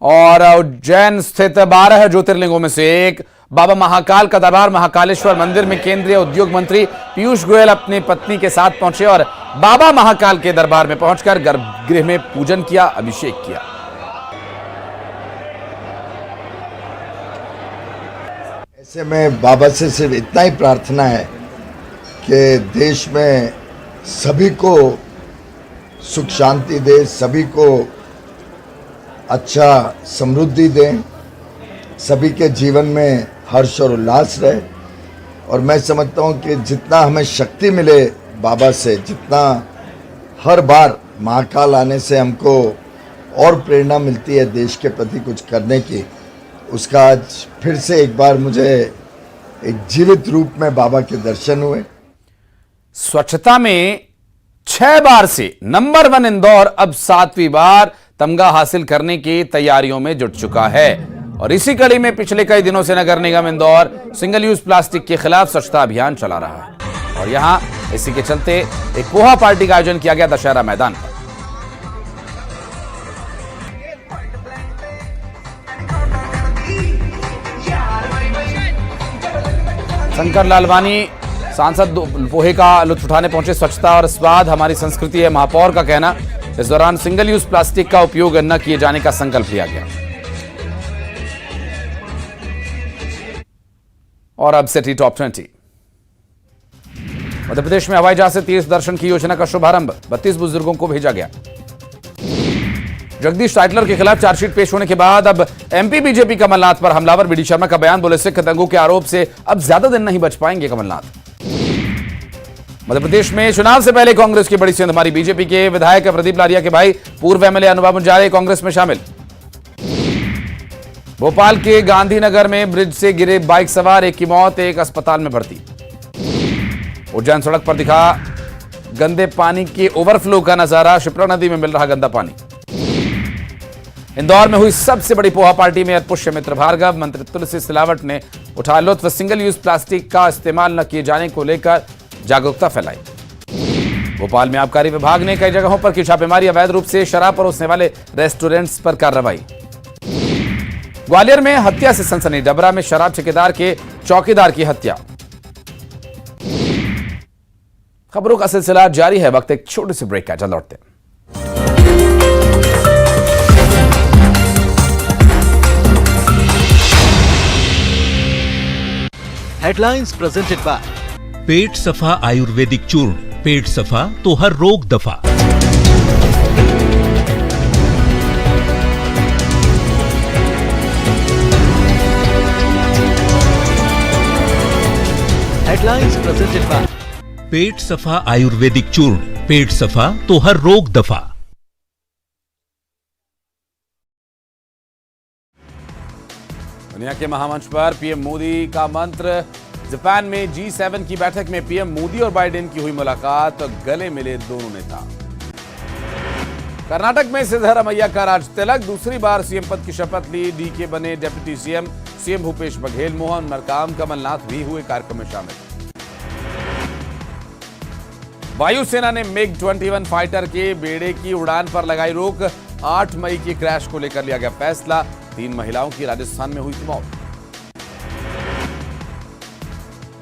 और उज्जैन स्थित 12 ज्योतिर्लिंगों में से एक बाबा महाकाल का दरबार महाकालेश्वर मंदिर में केंद्रीय उद्योग मंत्री पीयूष गोयल अपनी पत्नी के साथ पहुंचे और बाबा महाकाल के दरबार में पहुंचकर गर्भगृह में पूजन किया, अभिषेक किया। ऐसे में बाबा से सिर्फ इतना ही प्रार्थना है कि देश में सभी को सुख शांति दे, सभी को अच्छा समृद्धि दें, सभी के जीवन में हर्ष और उल्लास रहे। और मैं समझता हूँ कि जितना हमें शक्ति मिले बाबा से, जितना हर बार महाकाल आने से हमको और प्रेरणा मिलती है देश के प्रति कुछ करने की, उसका आज फिर से एक बार मुझे एक जीवित रूप में बाबा के दर्शन हुए। स्वच्छता में 6 बार से नंबर 1 इंदौर अब 7वीं बार तमगा हासिल करने की तैयारियों में जुट चुका है। और इसी कड़ी में पिछले कई दिनों से नगर निगम इंदौर सिंगल यूज प्लास्टिक के खिलाफ स्वच्छता अभियान चला रहा है। और यहां इसी के चलते एक पोहा पार्टी का आयोजन किया गया दशहरा मैदान पर। शंकर लालवानी सांसद पोहे का लुत्फ उठाने पहुंचे। स्वच्छता और स्वाद हमारी संस्कृति है, महापौर का कहना। इस दौरान सिंगल यूज प्लास्टिक का उपयोग न किए जाने का संकल्प लिया गया। और अब सेटी टॉप 20। मध्य प्रदेश में हवाई जहाज से तीर्थ दर्शन की योजना का शुभारंभ, 32 बुजुर्गों को भेजा गया। जगदीश टाइटलर के खिलाफ चार्जशीट पेश होने के बाद अब एमपी बीजेपी कमलनाथ पर हमलावर बीडी शर्मा का बयान, बोले सिख दंगों के आरोप से अब ज्यादा दिन नहीं बच पाएंगे कमलनाथ। मध्य प्रदेश में चुनाव से पहले कांग्रेस की बड़ी सेंध मारी, बीजेपी के विधायक प्रदीप लारिया के भाई पूर्व एमएलए अनुभव मुंजारे कांग्रेस में शामिल। भोपाल के गांधीनगर में ब्रिज से गिरे बाइक सवार, एक की मौत, एक अस्पताल में भर्ती। उज्जैन सड़क पर दिखा गंदे पानी के ओवरफ्लो का नजारा, शिप्रा नदी में मिल रहा गंदा पानी। इंदौर में हुई सबसे बड़ी पोहा पार्टी में पुष्य मित्र भार्गव, मंत्री तुलसी सिलावट ने उठा लुत्फ, सिंगल यूज प्लास्टिक का इस्तेमाल न किए जाने को लेकर जागरूकता फैलाई। भोपाल में आबकारी विभाग ने कई जगहों पर की छापेमारी, अवैध रूप से शराब परोसने वाले रेस्टोरेंट्स पर कार्रवाई। ग्वालियर में हत्या से सनसनी, डबरा में शराब ठेकेदार के चौकीदार की हत्या। खबरों का सिलसिला जारी है, वक्त एक छोटे से ब्रेक का, जल्द लौटते हैं। हेडलाइंस प्रेजेंटेड बाय पेट सफा आयुर्वेदिक चूर्ण, पेट सफा तो हर रोग दफा। हेडलाइंस प्रेजेंटेड बाय पेट सफा आयुर्वेदिक चूर्ण, पेट सफा तो हर रोग दफा। दुनिया के महामंच पर पीएम मोदी का मंत्र, जापान में G7 की बैठक में पीएम मोदी और बाइडेन की हुई मुलाकात, गले मिले दोनों नेता। कर्नाटक में सिद्धरामैया का राज तिलक, दूसरी बार सीएम पद की शपथ ली, डीके बने deputy CM, CM Bhupesh Baghel, Mohan Markam, Kamal Nath भी हुए कार्यक्रम में शामिल। वायुसेना ने मिग 21 फाइटर के बेड़े की उड़ान पर लगाई रोक, 8 मई की क्रैश को लेकर लिया गया फैसला, 3 महिलाओं की राजस्थान में हुई थी मौत।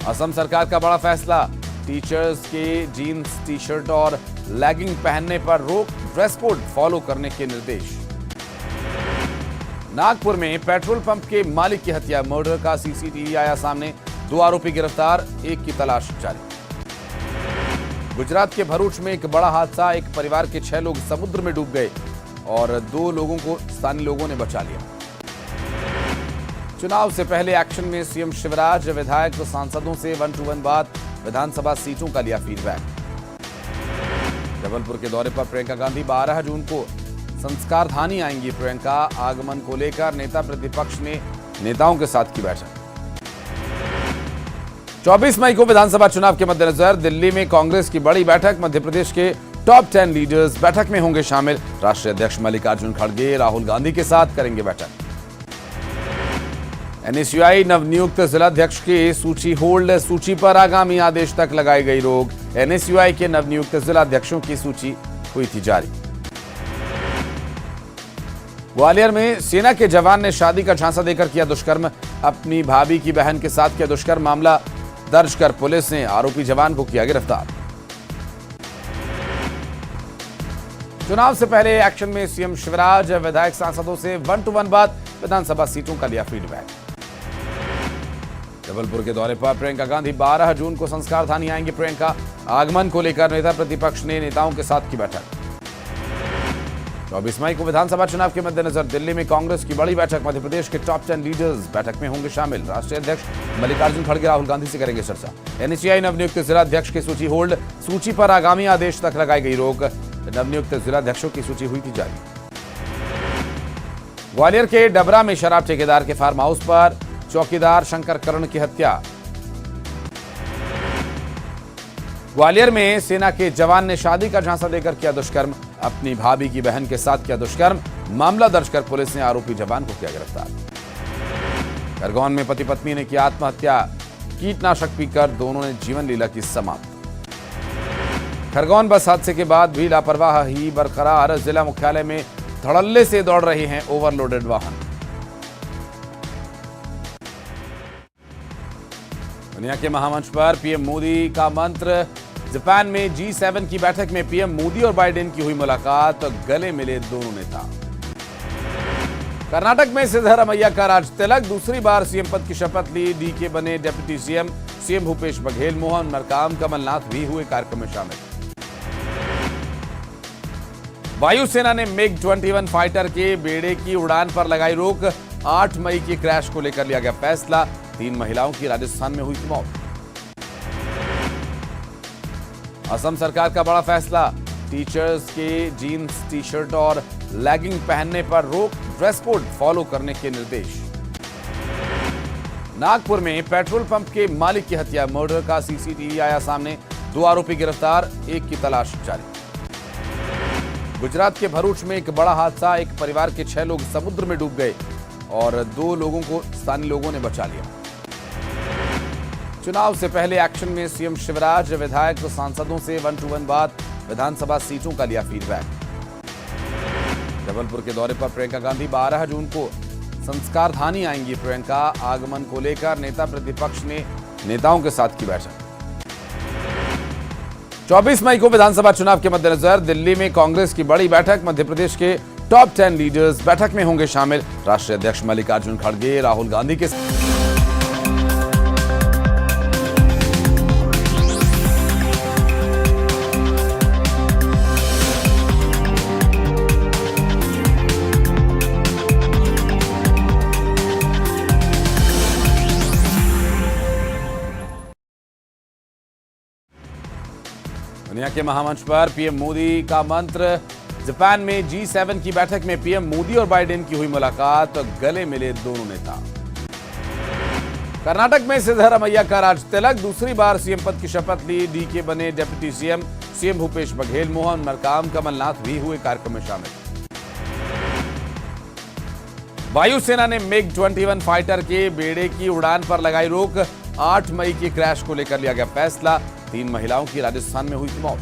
असम सरकार का बड़ा फैसला, टीचर्स के जीन्स टी शर्ट और लेगिंग पहनने पर रोक, ड्रेस कोड फॉलो करने के निर्देश। नागपुर में पेट्रोल पंप के मालिक की हत्या, मर्डर का सीसीटीवी आया सामने, 2 आरोपी गिरफ्तार, एक की तलाश जारी। गुजरात के भरूच में एक बड़ा हादसा, एक परिवार के 6 लोग समुद्र में डूब गए और 2 लोगों को स्थानीय लोगों ने बचा लिया। चुनाव से पहले एक्शन में सीएम शिवराज, विधायक तो सांसदों से 1-to-1 बात, विधानसभा सीटों का लिया फीडबैक। जबलपुर के दौरे पर प्रियंका गांधी, 12 जून को संस्कार धानी आएंगी प्रियंका, आगमन को लेकर नेता प्रतिपक्ष ने नेताओं के साथ की बैठक। 24 मई को विधानसभा चुनाव के मद्देनजर दिल्ली में कांग्रेस की बड़ी बैठक, मध्य प्रदेश के टॉप 10 लीडर्स बैठक में होंगे शामिल, राष्ट्रीय अध्यक्ष मल्लिकार्जुन खड़गे राहुल गांधी के साथ करेंगे बैठक। एनएसयूआई नवनियुक्त जिलाध्यक्ष की सूची होल्ड, सूची पर आगामी आदेश तक लगाई गई रोक। एनएसयूआई के नवनियुक्त जिलाध्यक्षों की सूची हुई थी जारी। ग्वालियर में सेना के जवान ने शादी का झांसा देकर किया दुष्कर्म। अपनी भाभी की बहन के साथ किया दुष्कर्म। मामला दर्ज कर पुलिस ने आरोपी जवान को किया गिरफ्तार। चुनाव से पहले एक्शन में सीएम शिवराज, विधायक सांसदों से 1-to-1 बात, विधानसभा सीटों का लिया फीडबैक। जबलपुर के दौरे पर प्रियंका गांधी 12 जून को संस्कार धानी आएंगे। प्रियंका आगमन को लेकर नेता प्रतिपक्ष ने नेताओं के साथ की बैठक। 24 मई को विधानसभा चुनाव के मद्देनजर दिल्ली में कांग्रेस की बड़ी बैठक। मध्य प्रदेश के टॉप 10 लीडर्स बैठक में होंगे शामिल। राष्ट्रीय अध्यक्ष मल्लिकार्जुन खड़गे राहुल गांधी से करेंगे चर्चा। एनएसयूआई नवनियुक्त जिलाध्यक्ष की सूची होल्ड। सूची पर आगामी आदेश तक लगाई गई रोक। नवनियुक्त जिलाध्यक्षों की सूची हुई थी जारी। ग्वालियर के डबरा में शराब ठेकेदार के फार्म हाउस पर चौकीदार शंकर कर्ण की हत्या। ग्वालियर में सेना के जवान ने शादी का झांसा देकर किया दुष्कर्म। अपनी भाभी की बहन के साथ किया दुष्कर्म। मामला दर्ज कर पुलिस ने आरोपी जवान को किया गिरफ्तार। खरगोन में पति पत्नी ने किया आत्महत्या। कीटनाशक पीकर दोनों ने जीवन लीला की समाप्त। खरगोन बस हादसे के बाद भी लापरवाही बरकरार। जिला मुख्यालय में धड़ल्ले से दौड़ रहे हैं ओवरलोडेड वाहन। दुनिया के महामंच पर पीएम मोदी का मंत्र। जापान में G7 की बैठक में पीएम मोदी और बाइडेन की हुई मुलाकात। गले मिले दोनों नेता। कर्नाटक में सिद्धरामैया का राज तिलक। दूसरी बार सीएम पद की शपथ ली। डीके बने deputy CM. CM Bhupesh Baghel, Mohan Markam, Kamal Nath भी हुए कार्यक्रम में शामिल। वायुसेना ने MiG-21 फाइटर के बेड़े की उड़ान पर लगाई रोक। 8 मई के क्रैश को लेकर लिया गया फैसला। 3 महिलाओं की राजस्थान में हुई थी मौत। असम सरकार का बड़ा फैसला। टीचर्स के जीन्स, टी शर्ट और लेगिंग पहनने पर रोक। ड्रेस कोड फॉलो करने के निर्देश। नागपुर में पेट्रोल पंप के मालिक की हत्या। मर्डर का सीसीटीवी आया सामने। 2 आरोपी गिरफ्तार। एक की तलाश जारी। गुजरात के भरूच में एक बड़ा हादसा। एक परिवार के 6 लोग समुद्र में डूब गए और 2 लोगों को स्थानीय लोगों ने बचा लिया। चुनाव से पहले एक्शन में सीएम शिवराज, विधायक सांसदों से 1-to-1 बात, विधानसभा सीटों का लिया फीडबैक। जबलपुर के दौरे पर प्रियंका गांधी 12 जून को संस्कार धानी आएंगी। प्रियंका आगमन को लेकर नेता प्रतिपक्ष ने नेताओं के साथ की बैठक। 24 मई को विधानसभा चुनाव के मद्देनजर दिल्ली में कांग्रेस की बड़ी बैठक। मध्य प्रदेश के टॉप 10 लीडर्स बैठक में होंगे शामिल। राष्ट्रीय अध्यक्ष मल्लिकार्जुन खड़गे राहुल गांधी के दुनिया के महामंच पर पीएम मोदी का मंत्र। जापान में G7 की बैठक में पीएम मोदी और बाइडेन की हुई मुलाकात। गले मिले दोनों नेता। कर्नाटक में सिद्धरामैया का राज तिलक। दूसरी बार सीएम पद की शपथ ली। डीके बने deputy CM. CM Bhupesh Baghel, Mohan Markam, Kamal Nath भी हुए कार्यक्रम में शामिल। वायुसेना ने MiG-21 फाइटर के बेड़े की उड़ान पर लगाई रोक। 8 मई के क्रैश को लेकर लिया गया फैसला। 3 महिलाओं की राजस्थान में हुई थी मौत।